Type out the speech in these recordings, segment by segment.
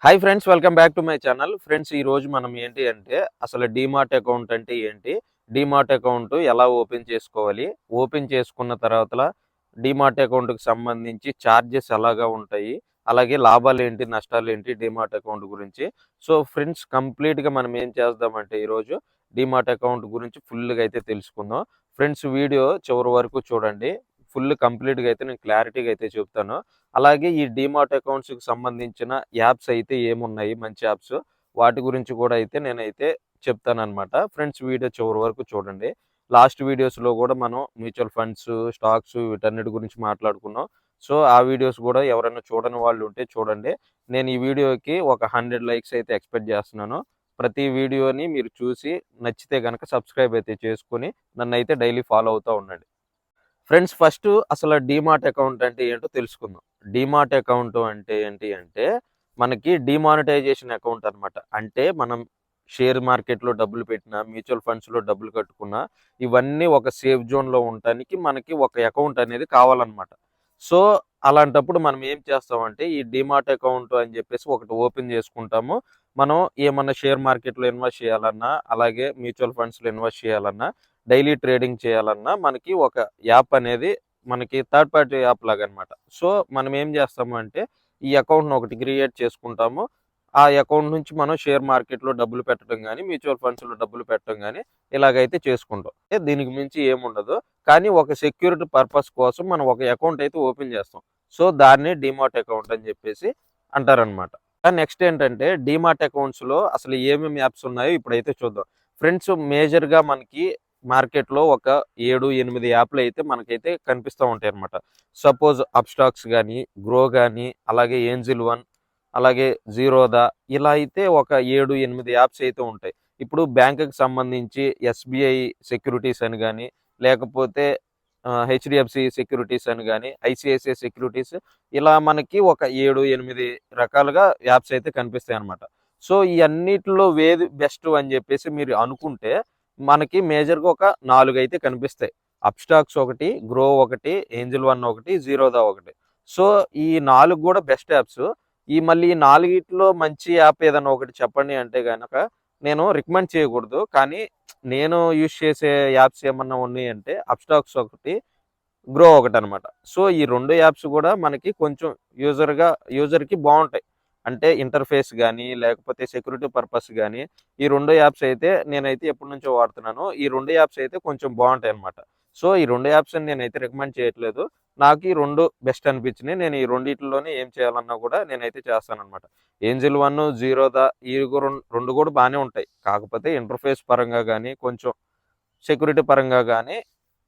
Hi friends, welcome back to my channel. Friends, ఈరోజు మనం ఏంటి అంటే అసలు డీమార్ట్ అకౌంట్ అంటే ఏంటి, డీమార్ట్ అకౌంట్ ఎలా ఓపెన్ చేసుకోవాలి, ఓపెన్ చేసుకున్న తర్వాత డీమార్ట్ అకౌంట్కి సంబంధించి ఛార్జెస్ ఎలాగా ఉంటాయి, అలాగే లాభాలు ఏంటి నష్టాలు ఏంటి డీమార్ట్ అకౌంట్ గురించి. సో ఫ్రెండ్స్, కంప్లీట్గా మనం ఏం చేద్దామంటే ఈరోజు డీమార్ట్ అకౌంట్ గురించి ఫుల్గా అయితే తెలుసుకుందాం. ఫ్రెండ్స్, వీడియో చివరి వరకు చూడండి. ఫుల్ కంప్లీట్గా అయితే నేను క్లారిటీగా అయితే చెప్తాను. అలాగే ఈ డీమార్ట్ అకౌంట్స్‌కి సంబంధించిన యాప్స్ అయితే ఏమున్నాయి మంచి యాప్స్, వాటి గురించి కూడా అయితే నేనైతే చెప్తాననమాట. ఫ్రెండ్స్, వీడియో చివరి వరకు చూడండి. లాస్ట్ వీడియోస్‌లో కూడా మనం మ్యూచువల్ ఫండ్స్, స్టాక్స్ వీటన్నిటి గురించి మాట్లాడుకున్నాం. సో ఆ వీడియోస్ కూడా ఎవరైనా చూడని వాళ్ళు ఉంటే చూడండి. నేను ఈ వీడియోకి ఒక 100 లైక్స్ అయితే ఎక్స్‌పెక్ట్ చేస్తున్నాను. ప్రతి వీడియోని మీరు చూసి నచ్చితే గనక సబ్స్క్రైబ్ అయితే చేసుకొని నన్నైతే డైలీ ఫాలో అవుతూ ఉండండి. ఫ్రెండ్స్, ఫస్ట్ అసలు డీమార్ట్ అకౌంట్ అంటే ఏంటో తెలుసుకుందాం. డీమార్ట్ అకౌంట్ అంటే ఏంటి అంటే మనకి డీమానిటైజేషన్ అకౌంట్ అనమాట. అంటే మనం షేర్ మార్కెట్లో డబ్బులు పెట్టినా, మ్యూచువల్ ఫండ్స్‌లో డబ్బులు కట్టుకున్నా, ఇవన్నీ ఒక సేఫ్ జోన్‌లో ఉండటానికి మనకి ఒక అకౌంట్ అనేది కావాలన్నమాట. సో అలాంటప్పుడు మనం ఏం చేస్తామంటే ఈ డీమార్ట్ అకౌంట్ అని చెప్పేసి ఒకటి ఓపెన్ చేసుకుంటాము. మనం ఏమన్నా షేర్ మార్కెట్లో ఇన్వెస్ట్ చేయాలన్నా, అలాగే మ్యూచువల్ ఫండ్స్‌లో ఇన్వెస్ట్ చేయాలన్నా, డైలీ ట్రేడింగ్ చేయాలన్నా మనకి ఒక యాప్ అనేది మనకి థర్డ్ పార్టీ యాప్ లాగా అనమాట. సో మనం ఏం చేస్తాము అంటే ఈ అకౌంట్‌ని ఒకటి క్రియేట్ చేసుకుంటాము. ఆ అకౌంట్ నుంచి మనం షేర్ మార్కెట్‌లో డబ్బులు పెట్టడం గానీ, మ్యూచువల్ ఫండ్స్‌లో డబ్బులు పెట్టడం గానీ ఇలాగైతే చేసుకుంటాం. దీనికి మించి ఏముండదు. కానీ ఒక సెక్యూరిటీ పర్పస్ కోసం మనం ఒక అకౌంట్ అయితే ఓపెన్ చేస్తాం. సో దాన్ని డీమార్ట్ అకౌంట్ అని చెప్పేసి అంటారనమాట. నెక్స్ట్ ఏంటంటే డీమార్ట్ అకౌంట్స్‌లో అసలు ఏమేమి యాప్స్ ఉన్నాయో ఇప్పుడైతే చూద్దాం. ఫ్రెండ్స్, మేజర్‌గా మనకి మార్కెట్‌లో ఒక 7, 8 యాప్‌లు అయితే మనకైతే కనిపిస్తా ఉంటాయన్నమాట. సపోజ్ అప్‌స్టాక్స్ గానీ, గ్రో గానీ, అలాగే ఏంజిల్ వన్, అలాగే జీరోదా, ఇలా అయితే ఒక 7, 8 యాప్స్ అయితే ఉంటాయి. ఇప్పుడు బ్యాంకుకి సంబంధించి ఎస్‌బీఐ సెక్యూరిటీస్ అని గానీ, లేకపోతే హెచ్‌డిఎఫ్‌సి సెక్యూరిటీస్ అని గానీ, ఐసీఐసీఐ సెక్యూరిటీస్, ఇలా మనకి ఒక 7, 8 రకాలుగా యాప్స్ అయితే కనిపిస్తాయన్నమాట. సో ఈ అన్నిటిలో ఏది బెస్ట్ అని జెప్పేసి మీరు అనుకుంటే మనకి మేజర్‌గా ఒక 4 అయితే కనిపిస్తాయి. అప్‌స్టాక్స్ ఒకటి, గ్రో ఒకటి, ఏంజిల్ వన్ ఒకటి, జీరోదా ఒకటి. సో ఈ 4 గూడా బెస్ట్ యాప్స్. మళ్ళీ ఈ 4 మంచి యాప్ ఏదన్నా ఒకటి చెప్పండి అంటే గనక నేను రికమెండ్ చేయకూడదు. కానీ నేను యూజ్ చేసే యాప్స్ ఏమన్నా ఉన్నాయంటే అప్‌స్టాక్స్ ఒకటి, గ్రో ఒకటనమాట. సో ఈ 2 యాప్స్ గూడా మనకి కొంచెం యూజర్‌కి బావుంటాయి. అంటే ఇంటర్‌ఫేస్ గానీ, లేకపోతే సెక్యూరిటీ పర్పస్ గానీ, ఈ 2 యాప్స్ అయితే నేనైతే ఎప్పటినుంచో వాడుతున్నాను. ఈ 2 యాప్స్ అయితే కొంచెం బావుంటాయనమాట. సో ఈ 2 యాప్స్‌ని నేనైతే రికమెండ్ చేయట్లేదు. నాకు ఈ 2 బెస్ట్ అనిపించినియి. నేను ఈ రెండిట్లోనే ఏం చేయాలన్నా గూడా నేనైతే చేస్తాననమాట. ఏంజిల్ వన్, జీరోదా, ఈ 2 గూడా బానే ఉంటాయి. కాకపోతే ఇంటర్‌ఫేస్ పరంగా గానీ, కొంచెం సెక్యూరిటీ పరంగా గానీ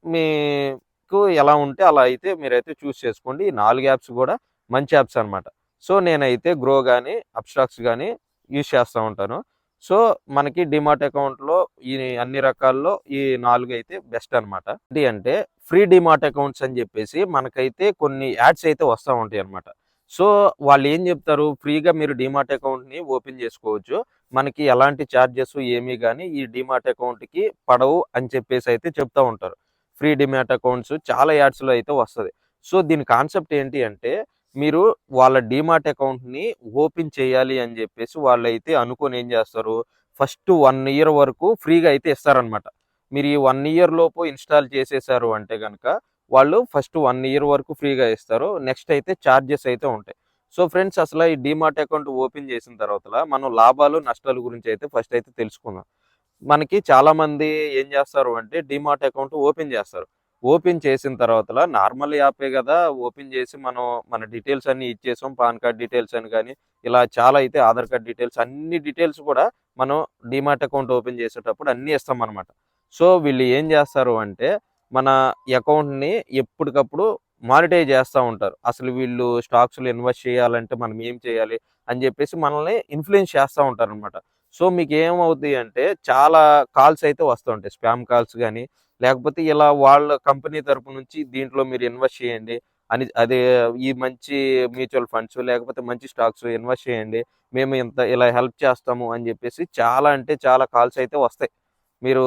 మీకు ఎలా ఉంటే అలా అయితే మీరైతే చూస్ చేసుకోండి. ఈ 4 యాప్స్ గూడా మంచి యాప్స్ అనమాట. సో నేనైతే గ్రో గానీ, అప్‌స్టాక్స్ గానీ యూజ్ చేస్తా ఉంటాను. సో మనకి డీమార్ట్ అకౌంట్‌లో ఈ అన్ని రకాల్లో ఈ 4 అయితే బెస్ట్ అనమాట. ఏంటి అంటే ఫ్రీ డీమార్ట్ అకౌంట్స్ అని జెప్పేసి మనకైతే కొన్ని యాడ్స్ అయితే వస్తా ఉంటాయన్నమాట. సో వాళ్ళేం జెప్తారు, ఫ్రీగా మీరు డీమార్ట్ అకౌంట్‌ని ఓపెన్ జేసుకోవచ్చు. మనకి ఎలాంటి చార్జెస్ ఏమీ గానీ ఈ డీమార్ట్ అకౌంట్‌కి పడవు అని చెప్పేసి అయితే చెప్తా ఉంటారు. ఫ్రీ డీమార్ట్ అకౌంట్స్ చాలా యాడ్స్‌లో అయితే వస్తది. సో దీని కాన్సెప్ట్ ఏంటి అంటే మీరు వాళ్ళ డీమార్ట్ అకౌంట్‌ని ఓపెన్ చేయాలి అని జెప్పేసి వాళ్ళైతే అనుకోని ఏం జేస్తారు, ఫస్ట్ 1 ఇయర్ వరకు ఫ్రీగా అయితే ఇస్తారనమాట. మీరు ఈ 1 ఇయర్ లోపు ఇన్‌స్టాల్ చేసేసారు అంటే గనక వాళ్ళు ఫస్ట్ 1 ఇయర్ వరకు ఫ్రీగా ఇస్తారు. నెక్స్ట్ అయితే చార్జెస్ అయితే ఉంటాయి. సో ఫ్రెండ్స్, అసల ఈ డీమార్ట్ అకౌంట్ ఓపెన్ చేసిన తర్వాతల మనం లాభాలు, నష్టాల గురించి అయితే ఫస్ట్ అయితే తెలుసుకుందాం. మనకి చాలామంది ఏం చేస్తారు అంటే డీమార్ట్ అకౌంట్ ఓపెన్ చేస్తారు. ఓపెన్ చేసిన తర్వాతల నార్మల్ యాపే గదా! ఓపెన్ చేసి మనం మన డీటెయిల్స్ అన్నీ ఇచ్చేసాం. పాన్ కార్డ్ డీటెయిల్స్ అని గాని, ఇలా చాలా అయితే ఆధార్ కార్డ్ డీటెయిల్స్ అన్ని డీటెయిల్స్ కూడా మనం డీమార్ట్ అకౌంట్ ఓపెన్ చేసేటప్పుడు అన్నీ ఇస్తామనమాట. సో వీళ్ళు ఏం చేస్తారు అంటే మన అకౌంట్‌ని ఎప్పటికప్పుడు మానిటైజ్ చేస్తా ఉంటారు. అసలు వీళ్ళు స్టాక్స్‌లో ఇన్వెస్ట్ చేయాలంటే మనం ఏం చేయాలి అని చెప్పేసి మనల్ని ఇన్‌ఫ్లూయెన్స్ చేస్తా ఉంటారనమాట. సో మీకేమవుద్ది అంటే చాలా కాల్స్ అయితే వస్తూ ఉంటాయి. స్పామ్ కాల్స్ గానీ, లేకపోతే ఇలా వాళ్ళ కంపెనీ తరపు నుంచి దీంట్లో మీరు ఇన్వెస్ట్ చేయండి అని, అదే ఈ మంచి మ్యూచువల్ ఫండ్స్ లేకపోతే మంచి స్టాక్స్ ఇన్వెస్ట్ చేయండి. మేము ఇంత ఇలా హెల్ప్ చేస్తాము అని చెప్పేసి చాలా అంటే చాలా కాల్స్ అయితే వస్తాయి. మీరు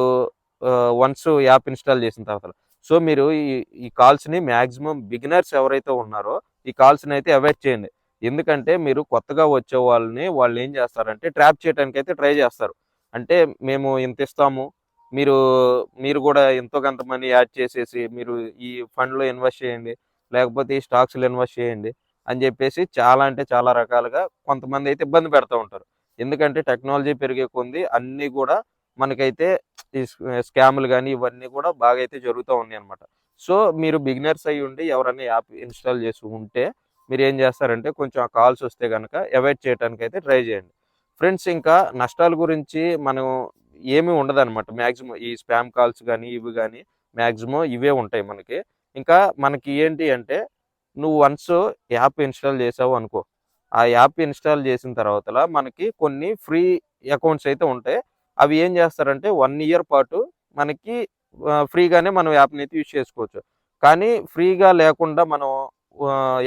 వన్స్ యాప్ ఇన్‌స్టాల్ చేసిన తర్వాత. సో మీరు ఈ ఈ కాల్స్‌ని మాక్సిమం బిగినర్స్ ఎవరైతే ఉన్నారో ఈ కాల్స్‌ని అయితే అవాయిడ్ చేయండి. ఎందుకంటే మీరు కొత్తగా వచ్చే వాళ్ళని వాళ్ళు ఏం చేస్తారంటే ట్రాప్ చేయడానికైతే ట్రై చేస్తారు. అంటే మేము ఇంత ఇస్తాము. మీరు మీరు కూడా ఎంతో కొంత మనీ యాడ్ చేసేసి మీరు ఈ ఫండ్‌లో ఇన్వెస్ట్ చేయండి. లేకపోతే ఈ స్టాక్స్‌లో ఇన్వెస్ట్ చేయండి అని చెప్పేసి చాలా అంటే చాలా రకాలుగా కొంతమందైతే ఇబ్బంది పెడతా ఉంటారు. ఎందుకంటే టెక్నాలజీ పెరిగే కొంది అన్నీ కూడా మనకైతే ఈ స్కామ్‌లు గాని ఇవన్నీ కూడా బాగా అయితే జరుగుతా ఉన్నాయన్నమాట. సో, మీరు బిగినర్స్ అయ్యుండి ఎవరైనా యాప్ ఇన్‌స్టాల్ చేసి ఉంటే మీరేం చేస్తారంటే కొంచెం ఆ కాల్స్ వస్తే గనక అవాయిడ్ చేయటానికైతే ట్రై చేయండి. ఫ్రెండ్స్ ఇంకా నష్టాల గురించి మనం ఏమీ ఉండదనమాట. మాక్సిమం ఈ స్పామ్ కాల్స్ గాని, ఇవి గాని మాక్సిమం ఇవే ఉంటాయి మనకి. ఇంకా మనకి ఏంటి అంటే నువ్వు వన్స్ యాప్ ఇన్‌స్టాల్ చేసావు అనుకో. ఆ యాప్ ఇన్‌స్టాల్ చేసిన తర్వాతల మనకి కొన్ని ఫ్రీ అకౌంట్స్ అయితే ఉంటాయి. అవి ఏం చేస్తారంటే 1 ఇయర్ పాటు మనకి ఫ్రీగానే మనం యాప్‌నైతే యూజ్ చేసుకోవచ్చు. కానీ ఫ్రీగా లేకుండా మనం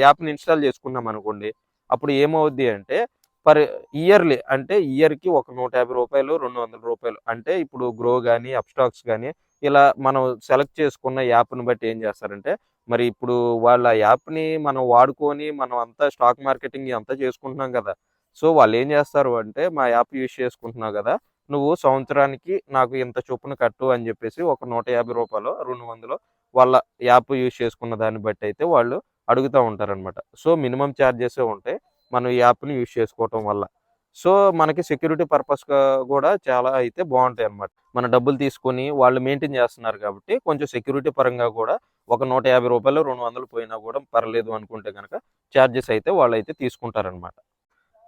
యాప్‌ని ఇన్‌స్టాల్ చేసుకున్నామనుకోండి. అప్పుడు ఏమవుద్ది అంటే పర్ ఇయర్‌లీ అంటే ఇయర్‌కి ఒక రూ. 150, రూ. 200 అంటే ఇప్పుడు గ్రో గాని, అప్‌స్టాక్స్ గాని ఇలా మనం సెలెక్ట్ చేసుకున్న యాప్‌ని బట్టి ఏం చేస్తారంటే మరి ఇప్పుడు వాళ్ళ యాప్‌ని మనం వాడుకొని మనం అంతా స్టాక్ మార్కెటింగ్ అంతా చేసుకుంటున్నాం కదా! సో, వాళ్ళేం చేస్తారు అంటే మా యాప్ యూజ్ చేసుకుంటున్నావు కదా! నువ్వు సంవత్సరానికి నాకు ఇంత చొప్పున కట్టు అని చెప్పేసి ఒక రూ. 150, 200 వాళ్ళ యాప్ యూజ్ చేసుకున్న దాన్ని బట్టి అయితే వాళ్ళు అడుగుతా ఉంటారనమాట. సో, మినిమమ్ చార్జెసే ఉంటాయి. మనం ఈ యాప్‌ని యూజ్ చేసుకోవటం వల్ల. సో, మనకి సెక్యూరిటీ పర్పస్‌గా గూడా చాలా అయితే బావుంటాయన్నమాట. మన డబ్బులు తీసుకొని వాళ్ళు మెయింటైన్ చేస్తున్నారు కాబట్టి కొంచెం సెక్యూరిటీ పరంగా గూడా ఒక రూ. 150, 200 పోయినా గూడా పర్లేదు అనుకుంటే గనక చార్జెస్ అయితే వాళ్ళైతే తీసుకుంటారనమాట.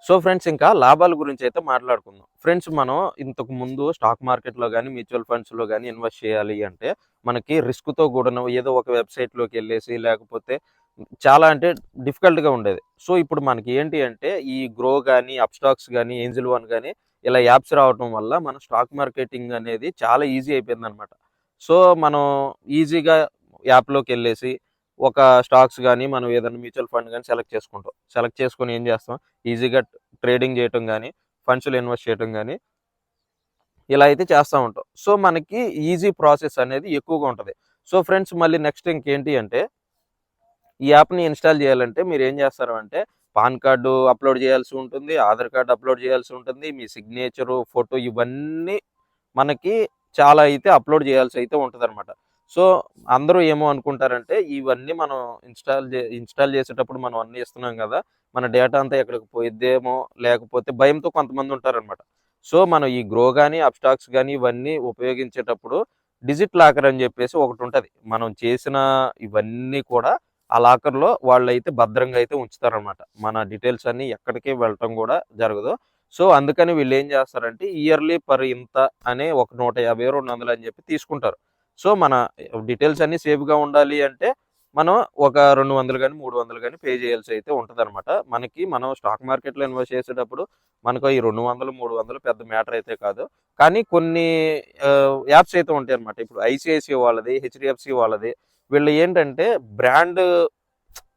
సో ఫ్రెండ్స్ ఇంకా లాభాల గురించి అయితే మాట్లాడుకుందాం. ఫ్రెండ్స్ మనం ఇంతకు ముందు స్టాక్ మార్కెట్‌లో గాని, మ్యూచువల్ ఫండ్స్‌లో గాని ఇన్వెస్ట్ చేయాలి అంటే మనకి రిస్క్‌తో కూడిన ఏదో ఒక వెబ్‌సైట్‌లోకెళ్ళేసి లేకపోతే చాలా అంటే డిఫికల్ట్‌గా ఉండేది. సో ఇప్పుడు మనకి ఏంటి అంటే ఈ గ్రో గాని, అప్‌స్టాక్స్ గాని, ఏంజెల్ వన్ గాని ఇలా యాప్స్ రావటం వల్ల మన స్టాక్ మార్కెటింగ్ అనేది చాలా ఈజీ అయిపోయిందనమాట. సో మనం ఈజీగా యాప్‌లోకెళ్ళేసి ఒక స్టాక్స్ గాని, మనం ఏదైనా మ్యూచువల్ ఫండ్ గాని సెలెక్ట్ చేసుకుంటాం. సెలెక్ట్ చేసుకొని ఏం చేస్తాం ఈజీగా ట్రేడింగ్ చేయటం గాని, ఫండ్స్‌లో ఇన్వెస్ట్ చేయటం గాని, ఇలా అయితే చేస్తా ఉంటాం. సో, మనకి ఈజీ ప్రాసెస్ అనేది ఎక్కువగా ఉంటది. సో, ఫ్రెండ్స్ మళ్ళీ నెక్స్ట్ ఇంకేంటి అంటే, ఈ యాప్‌ని ఇన్‌స్టాల్ చేయాలంటే మీరేం చేస్తారు అంటే, పాన్ కార్డు అప్‌లోడ్ చేయాల్సి ఉంటుంది, ఆధార్ కార్డ్ అప్‌లోడ్ చేయాల్సి ఉంటుంది, మీ సిగ్నేచరు, ఫోటో ఇవన్నీ మనకి చాలా అయితే అప్‌లోడ్ చేయాల్సి అయితే ఉంటదనమాట. సో, అందరూ ఏమో అనుకుంటారంటే, ఇవన్నీ మనం ఇన్‌స్టాల్ చేసేటప్పుడు మనం అన్నీ ఇస్తున్నాం గదా! మన డేటా అంతా ఎక్కడికి పోయిద్దేమో, లేకపోతే భయంతో కొంతమంది ఉంటారనమాట. సో, మనం ఈ గ్రో గాని, అప్‌స్టాక్స్ గాని ఇవన్నీ ఉపయోగించేటప్పుడు డిజిట్ లాకర్ అని జెప్పేసి ఒకటుంటది. మనం చేసిన ఇవన్నీ కూడా ఆ లాకర్‌లో వాళ్ళైతే భద్రంగా అయితే ఉంచుతారనమాట. మన డీటెయిల్స్ అన్నీ ఎక్కడికి వెళ్ళటం గూడా జరగదు. సో, అందుకని వీళ్ళేం జేస్తారంటే ఇయర్లీ పర్ ఇంత అనే ఒక 150, 200 అని జెప్పి తీసుకుంటారు. సో, మన డీటెయిల్స్ అన్నీ సేఫ్‌గా ఉండాలి అంటే మనం ఒక 200 గాని, 300 గాని పే చేయాల్సి అయితే ఉంటదనమాట. మనకి మనం స్టాక్ మార్కెట్‌లో ఇన్వెస్ట్ చేసేటప్పుడు మనకు ఈ 200, 300 పెద్ద మ్యాటర్ అయితే కాదు. కానీ కొన్ని యాప్స్ అయితే ఉంటాయన్నమాట. ఇప్పుడు ఐసీఐసీఐ వాళ్ళది, హెచ్‌డీఎఫ్‌సీ వాళ్ళది వీళ్ళు ఏంటంటే బ్రాండ్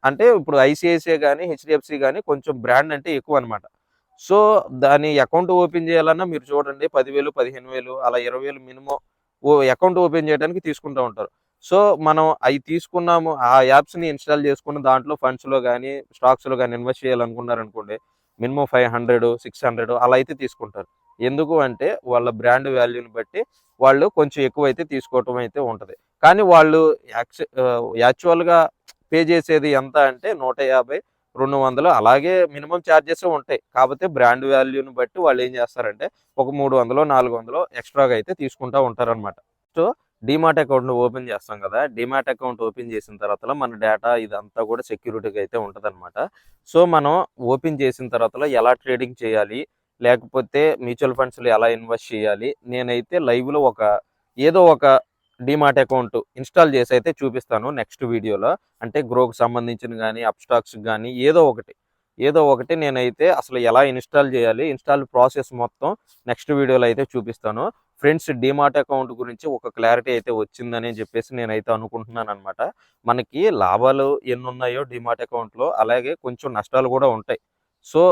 అంటే ఇప్పుడు ఐసీఐసీఐ గాని, హెచ్‌డీఎఫ్‌సీ గాని కొంచెం బ్రాండ్ అంటే ఎక్కువనమాట. సో, దాని అకౌంట్ ఓపెన్ చేయాలన్నా మీరు చూడండి 10,000, 15,000 అలా 20,000 మినిమమ్ అకౌంట్ ఓపెన్ చేయడానికి తీసుకుంటా ఉంటారు. సో, మనం అయి తీసుకున్నాము ఆ యాప్స్‌ని ఇన్‌స్టాల్ చేసుకున్న దాంట్లో ఫండ్స్‌లో గాని, స్టాక్స్‌లో గాని ఇన్వెస్ట్ చేయాలనుకున్నారనుకోండి మినిమమ్ 500, 600 అలా అయితే తీసుకుంటారు. ఎందుకు అంటే వాళ్ళ బ్రాండ్ వాల్యూని బట్టి వాళ్ళు కొంచెం ఎక్కువైతే తీసుకోవటం అయితే ఉంటది. కానీ వాళ్ళు యాక్చువల్‌గా పే చేసేది ఎంత అంటే 150, 200 అలాగే మినిమమ్ చార్జెసే ఉంటాయి. కాపోతే బ్రాండ్ వాల్యూని బట్టి వాళ్ళేం చేస్తారంటే ఒక 300, 400 ఎక్స్‌ట్రాగా అయితే తీసుకుంటా ఉంటారనమాట. సో, డీమాట్ అకౌంట్‌ని ఓపెన్ చేస్తాం కదా! డీమాట్ అకౌంట్ ఓపెన్ చేసిన తర్వాతల మన డేటా ఇదంతా కూడా సెక్యూరిటీగా అయితే ఉంటదనమాట. సో, మనం ఓపెన్ చేసిన తర్వాతల ఎలా ట్రేడింగ్ చేయాలి? లేకపోతే మ్యూచువల్ ఫండ్స్‌లో ఎలా ఇన్వెస్ట్ చేయాలి? నేనైతే లైవ్‌లో ఏదో ఒక డీమాట్ అకౌంట్ ఇన్‌స్టాల్ చేసైతే చూపిస్తాను నెక్స్ట్ వీడియోలో. అంటే గ్రోకి సంబంధించిన గాని, అప్‌స్టాక్స్‌కి గాని ఏదో ఒకటి నేనైతే అసలు ఎలా ఇన్‌స్టాల్ చేయాలి? ఇన్‌స్టాల్ ప్రాసెస్ మొత్తం నెక్స్ట్ వీడియోలో అయితే చూపిస్తాను. ఫ్రెండ్స్ డీమాట్ అకౌంట్ గురించి ఒక క్లారిటీ అయితే వచ్చిందని చెప్పేసి నేనైతే అనుకుంటున్నాననమాట. మనకి లాభాలు ఎన్నున్నాయో డీమాట్ అకౌంట్‌లో అలాగే కొంచెం నష్టాలు కూడా ఉంటాయి. సో,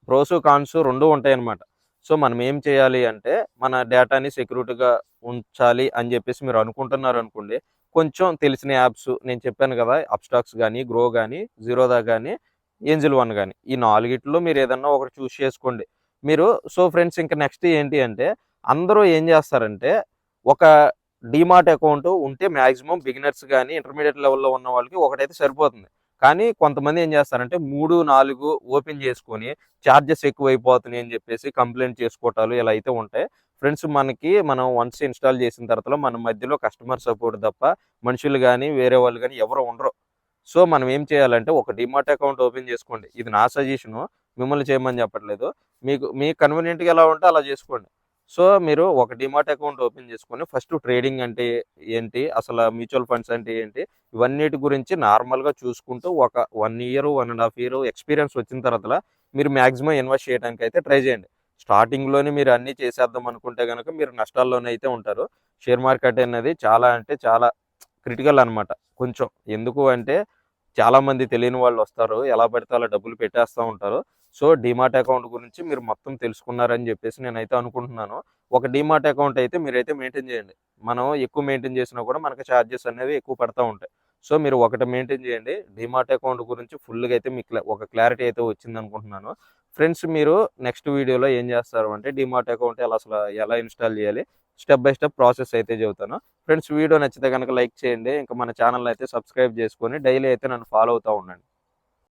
ప్రోసు, కాన్స్ 2 ఉంటాయన్నమాట. సో, మనం ఏం చేయాలి అంటే మన డేటాని సెక్యూరిటీగా ఉంచాలి అని చెప్పేసి మీరు అనుకుంటున్నారనుకోండి, కొంచెం తెలిసిన యాప్స్ నేను చెప్పాను కదా! అప్‌స్టాక్స్ గాని, గ్రో గాని, జీరోదా గాని ఏంజెల్ వన్ గాని. ఈ 4 మీరు ఏదన్నా ఒకటి చూస్ చేసుకోండి. మీరు సో ఫ్రెండ్స్ ఇంక నెక్స్ట్ ఏంటి అంటే అందరూ ఏం చేస్తారంటే ఒక డీమార్ట్ అకౌంట్ ఉంటే మాక్సిమం బిగినర్స్ గాని, ఇంటర్మీడియేట్ లెవెల్‌లో ఉన్న వాళ్ళకి ఒకటైతే సరిపోతుంది. కానీ కొంతమంది ఏం చేస్తారంటే 3, 4 ఓపెన్ చేసుకొని చార్జెస్ ఎక్కువైపోతున్నాయి అని చెప్పేసి కంప్లెయింట్ చేసుకోవటాలు ఇలా అయితే ఉంటాయి. ఫ్రెండ్స్ మనం వన్స్ ఇన్‌స్టాల్ చేసిన తర్వాతలో మన మధ్యలో కస్టమర్ సపోర్ట్ తప్ప మనుషులు గాని, వేరే వాళ్ళు గాని ఎవరు ఉండరు. సో, మనం ఏం చేయాలంటే ఒక డీమార్ట్ అకౌంట్ ఓపెన్ చేసుకోండి. ఇది నా సజెషను. మిమ్మల్ని చేయమని చెప్పట్లేదు. మీకు కన్వీనియంట్‌గా ఎలా ఉంటే అలా చేసుకోండి. సో, మీరు ఒక డీమార్ట్ అకౌంట్ ఓపెన్ చేసుకొని ఫస్ట్ ట్రేడింగ్ అంటే ఏంటి? అసల మ్యూచువల్ ఫండ్స్ అంటే ఏంటి? ఇవన్నిటి గురించి నార్మల్‌గా చూసుకుంటూ ఒక 1 ఇయర్, 1 ½ ఇయర్ ఎక్స్‌పీరియన్స్ వచ్చిన తర్వాతల మీరు మాక్సిమం ఇన్వెస్ట్ చేయడానికైతే ట్రై చేయండి. స్టార్టింగ్‌లోనే మీరు అన్నీ చేసేద్దాం అనుకుంటే గనక మీరు నష్టాల్లోనే అయితే ఉంటారు. షేర్ మార్కెట్ అనేది చాలా అంటే చాలా క్రిటికల్ అనమాట కొంచెం. ఎందుకు అంటే చాలామంది తెలియని వాళ్ళొస్తారు. ఎలా పడితే అలా డబ్బులు పెట్టేస్తా ఉంటారు. సో, డీమార్ట్ అకౌంట్ గురించి మీరు మొత్తం తెలుసుకున్నారని జెప్పేసి నేనైతే అనుకుంటున్నాను. ఒక డీమార్ట్ అకౌంట్ అయితే మీరైతే మెయింటైన్ జేయండి. మనం ఎక్కువ మెయింటైన్ చేసినా కూడా మనకు చార్జెస్ అనేవి ఎక్కువ పడతా ఉంటాయి. సో, మీరు ఒకటి మెయింటైన్ చేయండి. డీమార్ట్ అకౌంట్ గురించి ఫుల్‌గా అయితే మీకు ఒక క్లారిటీ అయితే వచ్చిందనుకుంటున్నాను. ఫ్రెండ్స్ మీరు నెక్స్ట్ వీడియోలో ఏం చేస్తారు అంటే డీమార్ట్ అకౌంట్ ఎలా ఇన్‌స్టాల్ చేయాలి? స్టెప్ బై స్టెప్ ప్రాసెస్ అయితే చెబుతాను. ఫ్రెండ్స్ వీడియో నచ్చితే గనక లైక్ చేయండి. ఇంకా మన ఛానెల్‌ని అయితే సబ్స్క్రైబ్ చేసుకొని డైలీ అయితే నన్ను ఫాలో అవుతా ఉండండి.